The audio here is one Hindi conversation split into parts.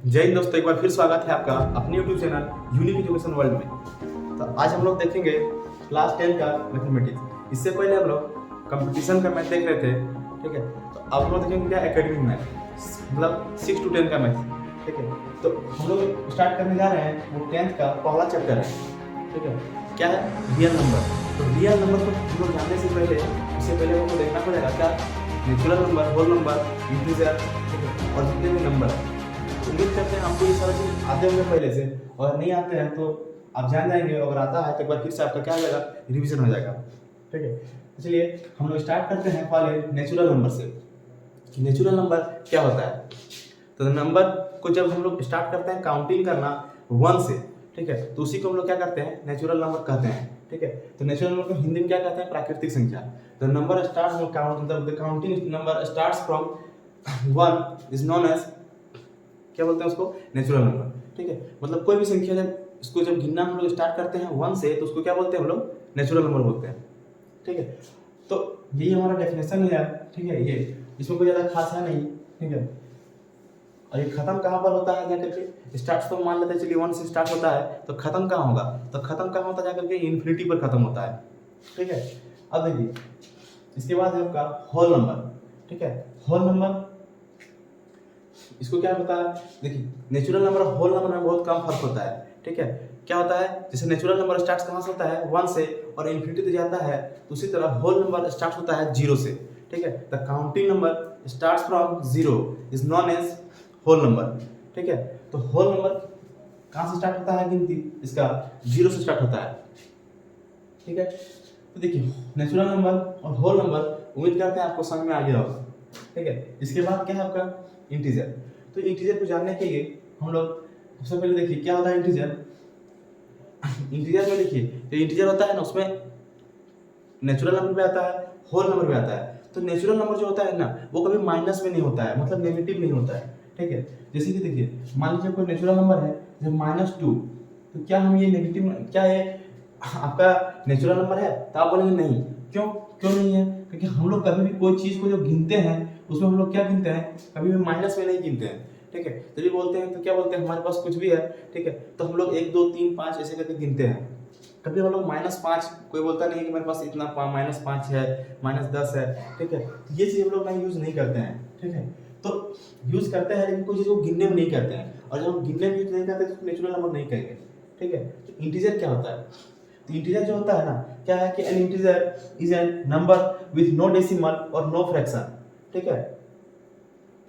जय हिंद दोस्तों, एक बार फिर स्वागत है आपका अपने YouTube channel unique education world में। तो आज हम लोग देखेंगे क्लास 10 का मैथमेटिक्स। इससे पहले हम लोग कंपटीशन का मैथ देख रहे थे, ठीक है। तो अब हम लोग देखेंगे क्या एकेडमिक मैथ, मतलब 6 to 10 का मैथ, ठीक है। तो हम लोग स्टार्ट करने जा रहे हैं, वो 10th का पहला चैप्टर है, ठीक है। क्या है? Real number. तो रियल नंबर को हम लोग जानने से पहले इससे पहले हमको देखना पड़ेगा क्या natural number, whole number, integer, ठीक है, और जितने भी नंबर है। उम्मीद करते हैं आपको ये सारा चीज आते होंगे पहले से, और नहीं आते हैं तो आप जान जाएंगे। अगर आता है तो एक बार फिर से आपका क्या हो जाएगा, रिवीजन हो जाएगा, ठीक है। तो चलिए हम लोग स्टार्ट करते हैं पहले नेचुरल नंबर से। नेचुरल नंबर क्या होता है? तो नंबर को जब हम लोग स्टार्ट करते हैं काउंटिंग करना 1 से, ठीक है, तो उसी को हम लोग क्या करते हैं, नेचुरल नंबर कहते हैं, ठीक है। तो नेचुरल नंबर को हिंदी में क्या कहते हैं? प्राकृतिक संख्या। तो number start count the counting number starts from 1 is known as, क्या बोलते हैं उसको, नेचुरल नंबर, ठीक है। मतलब कोई भी संख्या जब इसको जब गिनना हम लोग स्टार्ट करते हैं 1 से, तो उसको क्या बोलते हैं हम लोग, नेचुरल नंबर बोलते हैं, ठीक है। तो यही हमारा डेफिनेशन है, ठीक है। ये इसमें कोई ज़्यादा खास है नहीं, ठीक है। और ये खत्म कहाँ पर होता है जाकर के, स्टार्ट तो मान लेते हैं चलिए 1 से स्टार्ट होता है, तो खत्म कहाँ होगा? तो खत्म कहाँ होता है जाकर के, इन्फिनिटी पर खत्म होता है, ठीक है। अब देखिए इसके बाद है आपका होल नंबर, ठीक है। होल नंबर इसको क्या होता है, देखिए नेचुरल नंबर और होल नंबर में बहुत कम फर्क होता है, ठीक है। क्या होता है, जैसे नेचुरल नंबर स्टार्ट कहाँ से होता है, 1 से, और इन्फिनिटी तक जाता है, तो उसी तरह होल नंबर स्टार्ट होता है 0 से, ठीक है। The counting number starts from 0 is known as whole number, ठीक है। तो होल नंबर कहाँ से स्टार्ट होता है गिनती, इसका 0 से स्टार्ट होता है, ठीक है। तो देखिए नेचुरल नंबर और होल नंबर उम्मीद करते हैं आपको समझ में आ गया होगा, ठीक है। इसके बाद क्या है आपका इंटीजर। तो इंटीजर को जानने के लिए हम लोग सबसे पहले देखिए क्या होता है इंटीजर। इंटीजर में देखिए जो इंटीजर होता है ना, उसमें नेचुरल नंबर भी आता है, होल नंबर भी आता है। तो नेचुरल नंबर जो होता है ना, वो कभी माइनस में नहीं होता है, मतलब नेगेटिव नहीं होता है, ठीक है। जैसे कि देखिए मान लीजिए कोई नेचुरल नंबर है जब -2, तो क्या हम ये नेगेटिव, क्या ये आपका नेचुरल नंबर है? तो आप बोलेंगे नहीं। क्यों क्यों नहीं है? क्योंकि हम लोग कभी भी कोई चीज़ को जो गिनते हैं उसमें हम लोग क्या गिनते हैं, कभी भी माइनस में नहीं गिनते हैं, ठीक है। जब भी बोलते हैं तो क्या बोलते हैं, हमारे पास कुछ भी है, ठीक है, तो हम लोग 1 2 3 5 ऐसे करके गिनते हैं। कभी हम लोग -5, कोई बोलता नहीं कि मेरे पास इतना -5 है, -10 है, ठीक है। तो ये चीज़ हम लोग यूज़ नहीं करते हैं, ठीक है। तो यूज़ करते हैं लेकिन कोई चीज़ को गिनने में नहीं करते हैं, और जब हम गिनने में यूज़ नहीं करते तो नेचुरल नंबर नहीं कहेंगे, ठीक है। तो इंटीजर क्या होता है? तो इंटीजर जो होता है ना, क्या है कि an integer is an number with no decimal और नो फ्रैक्शन, ठीक है,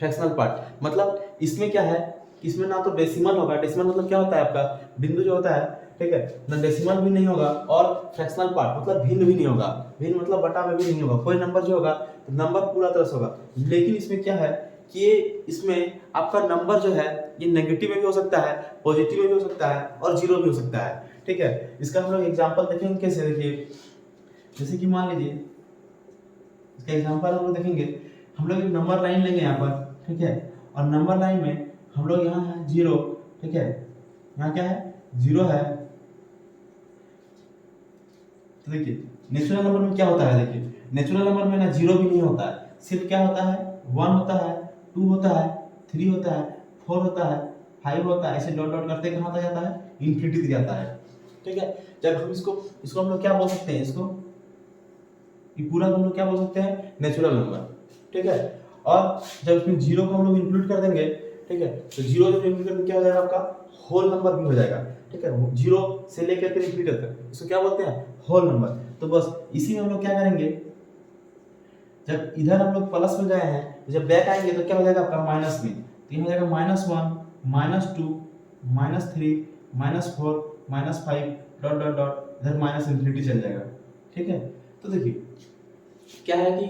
फ्रैक्शनल पार्ट। मतलब इसमें क्या है, इसमें ना तो डेसिमल होगा, डेसिमल मतलब क्या होता है आपका बिंदु जो होता है, ठीक है, ना डेसिमल भी नहीं होगा, और फ्रैक्शनल पार्ट मतलब भिन्न भी नहीं होगा, भिन्न मतलब बटा में भी नहीं होगा। कोई नंबर जो होगा तो नंबर पूरा तरह से होगा, लेकिन इसमें क्या है कि इसमें आपका नंबर जो है ये नेगेटिव में भी हो सकता है, पॉजिटिव में भी हो सकता है, और जीरो भी हो सकता है, ठीक है। इसका हम लोग एग्जांपल देखेंगे कैसे। देखिए जैसे कि मान लीजिए इसका एग्जांपल हम लोग देखेंगे, हम लोग एक नंबर लाइन लेंगे यहाँ पर, ठीक है, और नंबर लाइन में हम लोग यहाँ है 0, ठीक है, यहाँ क्या है 0 है। तो देखिए नेचुरल नंबर में क्या होता है, देखिए नेचुरल नंबर में ना 0 भी नहीं होता है, सिर्फ क्या होता है 1 होता है, 2 होता है, 3 होता है, 4 होता है, 5 होता है, ऐसे डॉट डॉट करते कहाँ तक जाता है, इन्फिनिटी तक जाता है, ठीक है। जब हम इसको हम लोग क्या बोल सकते हैं, इसको ये पूरा हम लोग क्या बोल सकते हैं, नेचुरल नंबर, ठीक है। और जब इसमें 0 को हम लोग इंक्लूड कर देंगे, ठीक है, तो 0 जब इंक्लूड करके क्या हो जाएगा आपका, होल नंबर भी हो जाएगा, ठीक है। 0 से लेकर के इंफिनिटी तक इसको क्या बोलते हैं, होल नंबर। तो बस इसी में हम लोग क्या करेंगे, जब इधर हम लोग प्लस में गए हैं, तो जब बैक आएंगे तो क्या हो जाएगा आपका माइनस में, तो ये हो जाएगा -1 -2 -3 -4 -5 डॉट डॉट डॉट, इधर माइनस इन्फिनिटी चल जाएगा, ठीक है। तो देखिए क्या है कि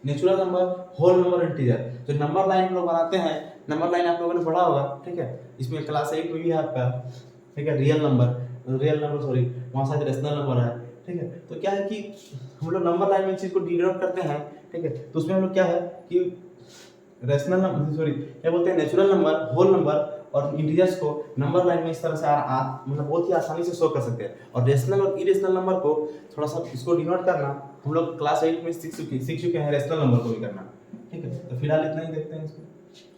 natural number, whole number, integer, जो नंबर लाइन हम लोग बनाते हैं, नंबर लाइन आप लोगों ने पढ़ा होगा, ठीक है। इसमें क्लास 8 में भी है आपका, ठीक है, रियल नंबर सॉरी, वहाँ शायद रेशनल नंबर है, ठीक है। तो क्या है कि हम लोग नंबर लाइन में चीज को डिनोट करते हैं, ठीक है। तो उसमें हम लोग क्या है कि रेशनल नंबर सॉरी क्या बोलते हैं, नेचुरल नंबर, होल नंबर और इंटीजर्स को नंबर लाइन में इस तरह से मतलब बहुत ही आसानी से शो कर सकते हैं। और रेशनल और इरेशनल नंबर को थोड़ा सा इसको डिनोट करना हम लोग क्लास 8 में सीख चुके हैं, रेशनल नंबर को भी करना, ठीक है। तो फिलहाल इतना ही देखते हैं इसको,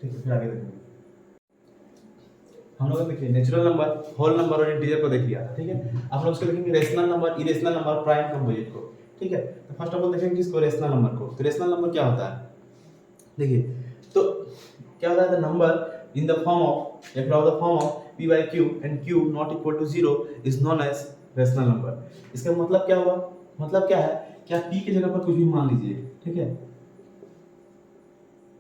ठीक है, फिर आगे देखेंगे। हम लोग देखिए नेचुरल नंबर, होल नंबर और इंटीजर को देख लिया था, ठीक है। आप लोग उसको देखेंगे rational number, irrational number, prime, composite को, ठीक है। तो फर्स्ट ऑफ ऑल देखेंगे किसको, रेशनल नंबर को। तो रेशनल नंबर क्या होता है, देखिए तो क्या होता है, the number in the form of the form of p by q and q not equal to 0 is known as rational number. इसका मतलब क्या हुआ, मतलब क्या है कि आप p की जगह पर कुछ भी मान लीजिए, ठीक है।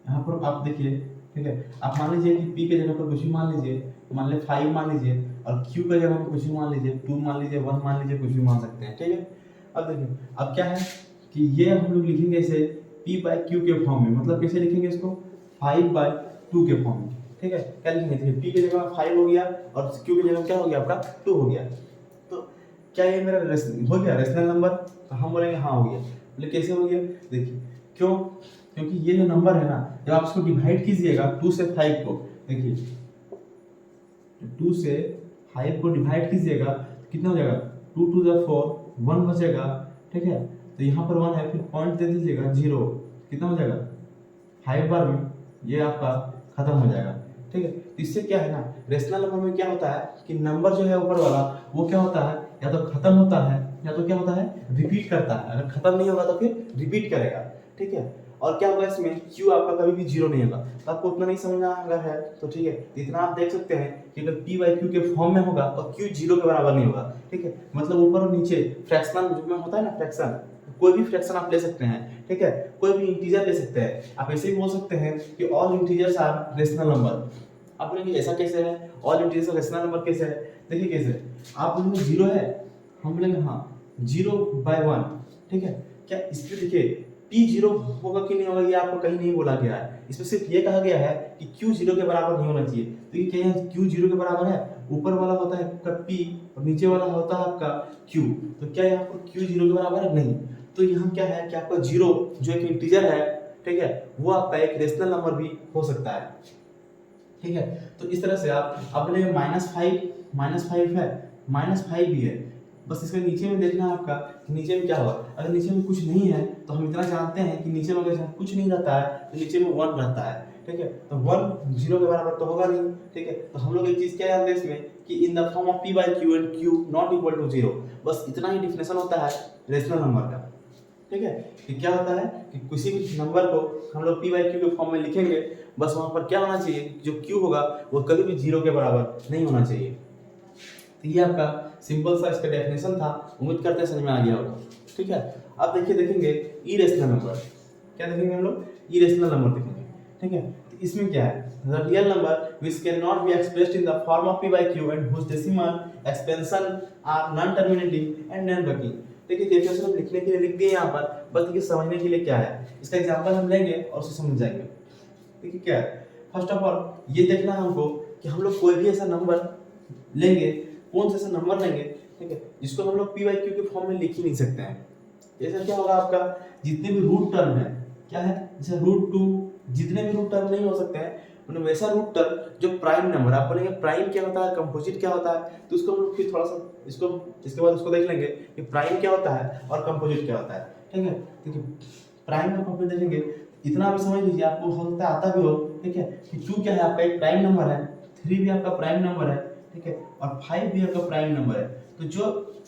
यहाँ पर आप देखिए, ठीक है, आप मान लीजिए कि p के जगह पर कुछ भी मान लीजिए, मान ले 5 मान लीजिए, और q के जगह पर कुछ भी मान लीजिए, 2 मान लीजिए, 1 मान लीजिए, कुछ भी मान सकते हैं, ठीक है। अब देखिए अब क्या है कि ये हम लोग लिखेंगे इसे p by q के फॉर्म में, मतलब कैसे लिखेंगे इसको, 5 by 2 के फॉर्म में, ठीक है। क्या लिखेंगे, देखिए p की जगह 5 हो गया और q की जगह क्या हो गया आपका 2 हो गया। तो क्या ये मेरा हो गया रेशनल नंबर, तो हम बोलेंगे हाँ हो गया। बोले कैसे हो गया, देखिए क्यों, क्योंकि ये जो नंबर है ना, जब आप इसको डिवाइड कीजिएगा 2 से 5 को, देखिए 2 से 5 को डिवाइड कीजिएगा कितना हो जाएगा, 2 to the 4 1 बचेगा, ठीक है। तो यहाँ पर 1 है, फिर पॉइंट दे दीजिएगा 0, कितना हो जाएगा 5 बार में ये आपका खत्म हो जाएगा, ठीक है। तो इससे क्या है ना, रेशनल नंबर में क्या होता है कि नंबर जो है ऊपर वाला वो क्या होता है, या तो खत्म होता है या तो क्या होता है रिपीट करता है। अगर खत्म नहीं होगा तो फिर रिपीट करेगा, ठीक है। और क्या होगा इसमें, q आपका कभी भी 0 नहीं होगा। तो आपको उतना नहीं समझना अगर है तो ठीक है, इतना आप देख सकते हैं कि अगर p by q के फॉर्म में होगा तो q 0 के बराबर नहीं होगा, ठीक है। मतलब ऊपर और नीचे फ्रैक्शनल में होता है ना, फ्रैक्शन, कोई भी फ्रैक्शन आप ले सकते हैं, ठीक है। कोई भी इंटीजर ले सकते हैं। आप ऐसे ही बोल सकते हैं कि all integers are rational number. आप बोलेंगे ऐसा कैसे है, ऑल इंटीजर्स रेशनल नंबर कैसे है, देखिए कैसे, आप बोलेंगे 0 है, हम बोलेंगे हाँ 0/1, ठीक है। क्या इसमें देखिए p 0 होगा कि नहीं होगा ये आपको कहीं नहीं बोला गया है, इसमें सिर्फ ये कहा गया है कि q 0 के बराबर नहीं होना चाहिए। तो ये क्या है, q 0 के बराबर है, ऊपर वाला होता है आपका p और नीचे वाला होता है आपका q। तो क्या यहाँ पर q 0 के बराबर है, नहीं। तो यहाँ क्या है कि आपका 0 जो एक इंटीजर है, ठीक है, वो आपका एक रेशनल नंबर भी हो सकता है, ठीक है। तो इस तरह से आप अपने -5 है, -5 भी है, बस इसके नीचे में देखना है आपका कि नीचे में क्या होगा। अगर नीचे में कुछ नहीं है तो हम इतना जानते हैं कि नीचे में अगर कुछ नहीं रहता है तो नीचे में 1 रहता है, ठीक है। तो 1 0 के बराबर तो होगा नहीं, ठीक है। तो हम लोग एक चीज क्या जानते हैं इसमें कि इन the form of p by q and q not equal to 0, बस इतना ही डिफिनेशन होता है रेशनल नंबर का, ठीक है। कि क्या होता है कि किसी भी नंबर को हम लोग p by q के फॉर्म में लिखेंगे, बस वहां पर क्या होना चाहिए, जो q होगा वो कभी भी 0 के बराबर नहीं होना चाहिए। तो ये आपका सिंपल सा इसका डेफिनेशन था, उम्मीद करते हैं समझ में आ गया होगा, ठीक है। अब देखिए देखेंगे इरेशनल नंबर, क्या देखेंगे हम लोग, इरेशनल नंबर देखेंगे, ठीक है। तो इसमें क्या है, the real number which can not be expressed in the form of p by q and which decimal expansion are non terminating and non breaking. देखिए डेफिनेशन हम लिखने के लिए लिख दिए यहाँ पर, बस देखिए समझने के लिए क्या है, इसका एग्जांपल हम लेंगे और उसे समझ जाएंगे। देखिए क्या है, फर्स्ट ऑफ ऑल ये देखना है हमको कि हम लोग कोई भी ऐसा नंबर लेंगे, कौन सा ऐसा नंबर लेंगे, ठीक है, जिसको हम लोग p by q के फॉर्म में लिख ही नहीं सकते हैं। जैसे क्या होगा आपका, जितने भी रूट टर्म है, क्या है, जैसे √2, जितने भी रूट टर्म नहीं हो सकते हैं उन्हें वैसा रूट टर्म जो प्राइम नंबर, आप बोलेंगे प्राइम क्या होता है, कंपोजिट क्या होता है, तो उसको हम लोग फिर थोड़ा सा इसको इसके बाद उसको देख लेंगे कि प्राइम क्या होता है और कंपोजिट क्या होता है, ठीक है। देखिए प्राइम और कंपोजिट देखेंगे, इतना भी समझ लीजिए, आपको हो सकता है आता भी हो, ठीक है, कि 2 क्या है आपका एक प्राइम नंबर है, 3 भी आपका प्राइम नंबर है, ठीक है, और 5 भी आपका प्राइम नंबर है। तो जो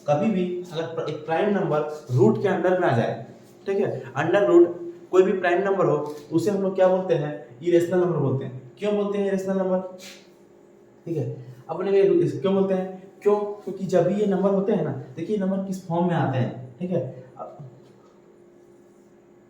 कभी भी अगर एक प्राइम नंबर रूट के अंडर में आ जाए, ठीक है, अंडर रूट कोई भी प्राइम नंबर हो, उसे हम लोग क्या बोलते हैं, इरेशनल नंबर बोलते हैं। क्यों बोलते हैं इरेशनल नंबर, ठीक है। अब बोलेंगे क्यों बोलते हैं, क्यों, क्योंकि जब भी ये नंबर होते हैं ना, देखिए नंबर किस फॉर्म में आते हैं, ठीक है,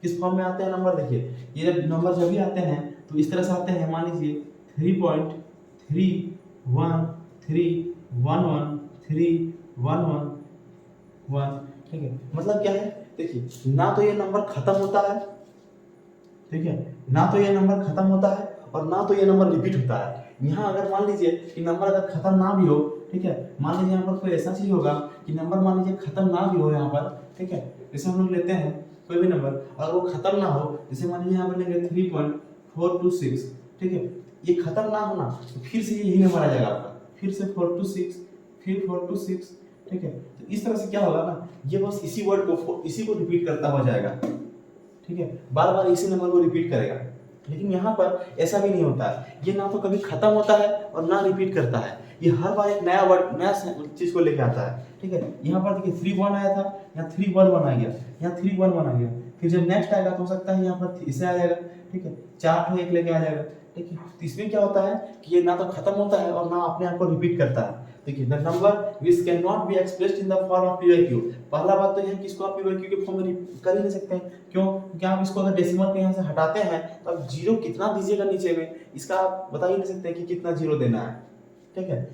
किस फॉर्म में आते हैं नंबर, देखिए ये नंबर जब भी आते हैं तो इस तरह से आते हैं, मान लीजिए 3.313113111, ठीक है। मतलब क्या है, देखिए ना तो ये नंबर खत्म होता है, ठीक है, ना तो ये नंबर खत्म होता है और ना तो ये नंबर रिपीट होता है। यहाँ अगर मान लीजिए कि नंबर अगर खत्म ना भी हो, ठीक है, मान लीजिए यहाँ पर कोई ऐसा चीज होगा कि नंबर मान लीजिए खत्म ना भी हो यहाँ पर, ठीक है, जैसे हम लोग लेते हैं कोई भी नंबर अगर वो खत्म ना हो, जैसे मान लीजिए यहाँ पर लेंगे 3.426, ठीक है, ये खत्म ना होना तो फिर से यही नंबर आ जाएगा आपका, फिर से 426, फिर 426, ठीक है। तो इस तरह से क्या होगा ना, ये बस इसी वर्ड को इसी को रिपीट करता हुआ जाएगा, ठीक है, बार बार इसी नंबर को रिपीट करेगा। लेकिन यहाँ पर ऐसा भी नहीं होता है, ये ना तो कभी खत्म होता है और ना रिपीट करता है, ये हर बार एक नया वर्ड नया चीज को लेके आता है। ठीक है, यहाँ पर देखिए 3 1 आया था, यहाँ 3 1 1 आ गया, यहाँ 3 1 1 आ गया, फिर जब नेक्स्ट आएगा तो हो सकता है यहाँ पर इसे आ जाएगा। ठीक है, 4 ठो एक लेके आ जाएगा। ठीक है, तो इसमें क्या होता है कि ये ना तो खत्म होता है और ना अपने आप को रिपीट करता है। देखिए the number which can not be expressed in the form of PYQ. पहला बात तो यह है कि इसको आप पीवाईक्यू के फॉर्म में कर ही नहीं सकते हैं। क्यों? क्योंकि आप इसको अगर डेसिमल के यहाँ से हटाते हैं तो आप जीरो कितना दीजिएगा नीचे में, इसका आप बता ही नहीं सकते कि कितना जीरो देना है। ठीक है,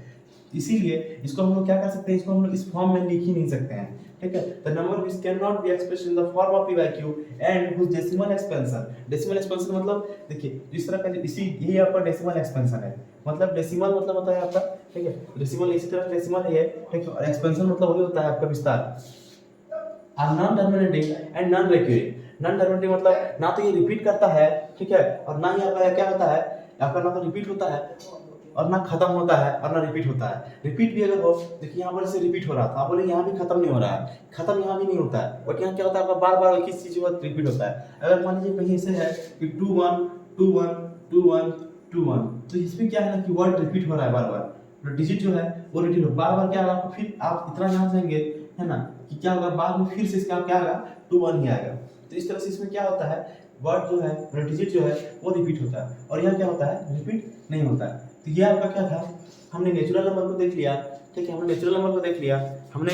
इसीलिए इसको हम लोग क्या कर सकते हैं, इसको हम लोग इस फॉर्म में लिख ही नहीं सकते हैं। ठीक है, the number which can not be expressed in the form of p by q and whose decimal expansion. Decimal expansion मतलब देखिए जिस तरह का इसी यही आपका डेसिमल एक्सपेंशन है। मतलब डेसिमल मतलब होता है आपका, ठीक है, डेसिमल इसी तरह डेसिमल है, ठीक है, और एक्सपेंशन मतलब वही होता है आपका विस्तार। Are non terminating and non recurring. Non terminating मतलब ना तो ये रिपीट करता है, ठीक है, और ना ही आपका क्या होता है, आपका ना तो रिपीट होता है और ना खत्म होता है और ना रिपीट होता है। रिपीट भी अगर हो, देखिए यहाँ पर से रिपीट हो रहा था, आप बोले यहाँ भी खत्म नहीं हो रहा है, खत्म यहाँ भी नहीं होता है, बट यहाँ क्या होता है आपका बार बार एक ही चीज रिपीट होता है। अगर मान लीजिए कहीं ऐसे है कि 2 1 2 1 2 1 2 1, तो इसमें क्या है ना कि वर्ड रिपीट हो रहा है बार बार, डिजिट जो है वो रिपीट हो बार बार, क्या होगा आपको, फिर आप इतना जान जाएंगे है ना कि क्या होगा बाद में फिर से इसका क्या आएगा 2 1 ही आएगा। तो इस तरह से इसमें क्या होता है, वर्ड जो है डिजिट जो है वो रिपीट होता है और यहाँ क्या होता है, रिपीट नहीं होता है। तो ये आपका क्या था, हमने नेचुरल नंबर को देख लिया। ठीक है, हमने नेचुरल नंबर को देख लिया, हमने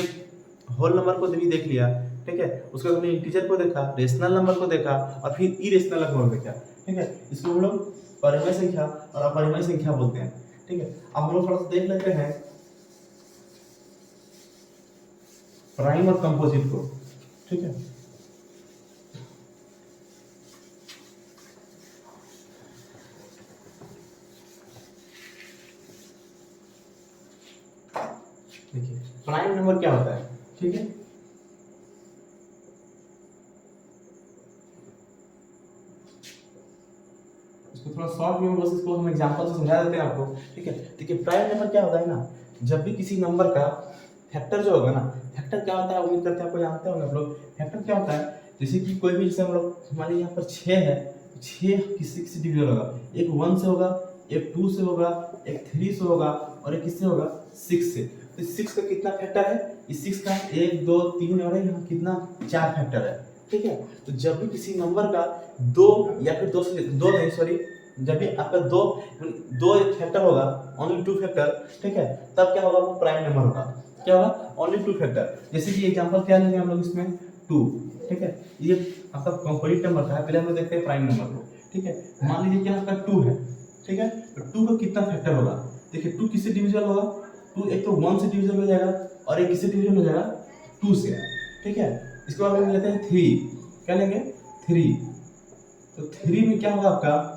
होल नंबर को भी देख लिया। ठीक है, उसके बाद हमने इंटीजर को देखा, रेशनल नंबर को देखा और फिर इरेशनल नंबर को देखा। ठीक है, इसको हम लोग परिमेय संख्या और अपरिमेय संख्या बोलते हैं। ठीक है, अब हम लोग थोड़ा सा देख लेते हैं प्राइम और कंपोजिट को। ठीक है, देखिए प्राइम नंबर क्या होता है। ठीक है, इसको थोड़ा शॉर्ट में बस इसको हम एग्जांपल से समझा देते हैं आपको। ठीक है, देखिए प्राइम नंबर क्या होता है ना, जब भी किसी नंबर का फैक्टर जो होगा ना, फैक्टर क्या होता है उम्मीद करते हैं आपको जानते होंगे आप लोग। फैक्टर क्या होता है, जैसे कि कोई भी, जैसे हम लोग मान लीजिए यहाँ पर 6 है, 6 किसी किसी डिविजन होगा, एक 1 से होगा, एक 2 से होगा, एक 3 से होगा और एक किससे होगा 6 से। तो 6 का कितना फैक्टर है, इस 6 का 1 2 3 और यहाँ कितना 4 फैक्टर है। ठीक है, तो जब भी किसी नंबर का 2 या फिर 2 से 2 नहीं सॉरी, जब भी आपका दो एक फैक्टर होगा, ओनली 2 फैक्टर, ठीक है, तब क्या होगा, वो प्राइम नंबर होगा। क्या होगा, ओनली 2 फैक्टर। जैसे कि एग्जांपल क्या लेंगे हम लोग इसमें 2। ठीक है, ये आपका कंप्लीट नंबर था, पहले हम लोग देखते हैं प्राइम नंबर को। ठीक है, मान लीजिए कि आपका 2 है। ठीक है, तो 2 का कितना फैक्टर होगा, देखिए 2 किससे डिविजिबल होगा, 2 एक तो 1 से डिविजिबल हो जाएगा और एक किससे डिविजिबल हो जाएगा 2 से। ठीक है, इसके बाद हम लेते हैं 3, क्या लेंगे 3, तो 3 में क्या होगा आपका,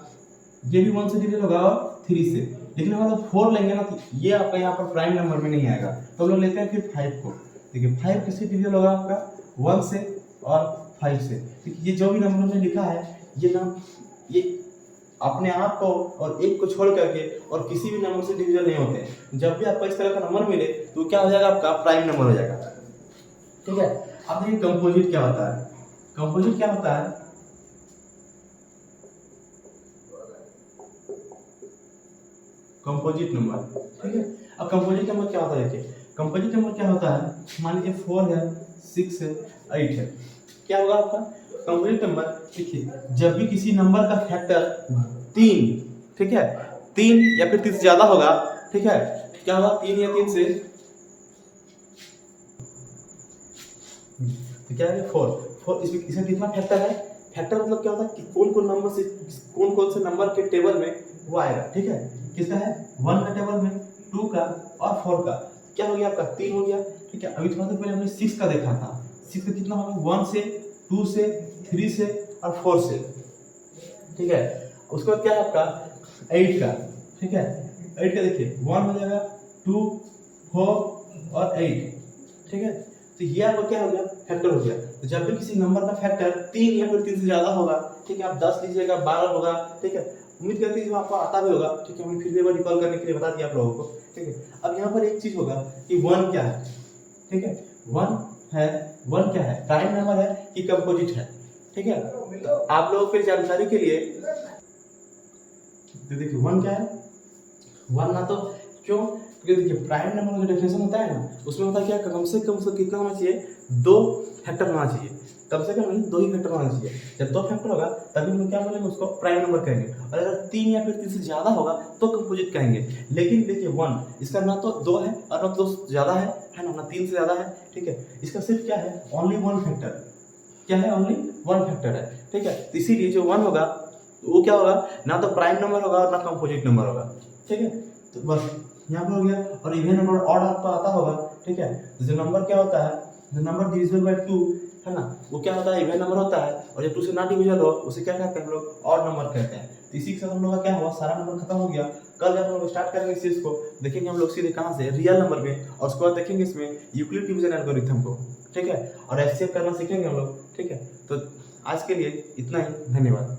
ये भी 1 से डिविजन होगा और 3 से, लेकिन हम लोग 4 लेंगे ना तो ये आपका यहाँ पर प्राइम नंबर में नहीं आएगा, तो हम लोग लेते हैं फिर 5 को। देखिए 5 किससे डिविजन होगा आपका 1 से और 5 से। देखिए ये जो भी नंबर हमने लिखा है ये ना, ये अपने आप को और एक को छोड़ करके और किसी भी नंबर से डिविजन नहीं होते हैं। जब भी आपको इस तरह का नंबर मिले तो क्या हो जाएगा, आपका प्राइम नंबर हो जाएगा। ठीक है, अब देखिए कंपोजिट क्या होता है। कंपोजिट क्या होता है, कंपोजिट नंबर। ठीक है, अब कंपोजिट नंबर क्या होता है, देखिए कंपोजिट नंबर क्या होता है, मान लीजिए 4 है, 6 है, 8 है, क्या होगा आपका कंपोजिट नंबर। देखिए जब भी किसी नंबर का फैक्टर 3, ठीक है, 3 या फिर 3 से ज्यादा होगा, ठीक है, क्या होगा 3 या 3 से, तो क्या है 4 इसमें कितना फैक्टर है, फैक्टर मतलब क्या होता है कि कौन कौन नंबर से कौन कौन से नंबर के टेबल में वो आएगा। ठीक है, किसका है 1 का टेबल में, 2 का और 4 का, क्या हो गया आपका 3 हो गया। ठीक है, अभी थोड़ा सा पहले हमने 6 का देखा था, 6 का कितना होगा 1 से, 2 से, 3 से और 4 से। ठीक है, उसके बाद क्या है आपका 8 का। ठीक है, 8 का देखिए 1 हो जाएगा, 2 4 और 8। ठीक है, तो ये आपका क्या हो गया फैक्टर हो गया। तो जब भी किसी नंबर का फैक्टर 3 या फिर 3 से ज्यादा होगा, ठीक है, आप 10 लीजिएगा 12 होगा। ठीक है, उम्मीद करते हैं आपको आता भी होगा। ठीक है, हमने फिर भी एक बार रिकॉल करने के लिए बता दिया आप लोगों को। ठीक है, अब यहाँ पर एक चीज होगा कि 1 क्या है। ठीक है, 1 है, 1 क्या है, प्राइम नंबर है कि कंपोजिट है। ठीक है, तो आप लोगों की जानकारी के लिए तो देखिए 1 क्या है, 1 ना तो क्यों, क्योंकि देखिए प्राइम नंबर का जो डेफिनेशन होता है ना, उसमें होता है क्या, कम से कम उसका कितना होना चाहिए, 2 फैक्टर होना चाहिए, कम से कम नहीं 2 ही फैक्टर होना चाहिए। जब 2 फैक्टर होगा तभी हम लोग क्या बोलेंगे, उसको प्राइम नंबर कहेंगे। और अगर 3 या फिर 3 से ज़्यादा होगा तो कंपोजिट कहेंगे। लेकिन देखिए 1 इसका ना तो 2 है और ना 2 ज़्यादा है ना 3 से ज़्यादा है, ठीक है। इसका सिर्फ क्या है, ओनली 1 फैक्टर, क्या है, ओनली 1 फैक्टर है, ठीक है। तो इसीलिए जो 1 होगा वो क्या होगा, ना तो प्राइम नंबर होगा और ना कंपोजिट नंबर होगा, ठीक है। तो बस यहाँ पर हो गया। और इवन नंबर ऑड आपको आता होगा, ठीक है। जो नंबर क्या होता है, जो नंबर डिविजिबल बाय 2 है ना, वो क्या होता है, इवन नंबर होता है। और जब 2 से ना डिविजिबल हो उसे क्या कहते हैं हम लोग, ऑड नंबर कहते हैं। तो इसी के साथ हम लोग का क्या हुआ, सारा नंबर खत्म हो गया। कल जब हम लोग स्टार्ट करेंगे इस चीज को, देखेंगे हम लोग सीधे कहाँ से, रियल नंबर में, और उसके बाद देखेंगे इसमें यूक्लिड डिवीजन एल्गोरिथम को, ठीक है। और एचसीएफ करना सीखेंगे हम लोग, ठीक है। तो आज के लिए इतना ही, धन्यवाद।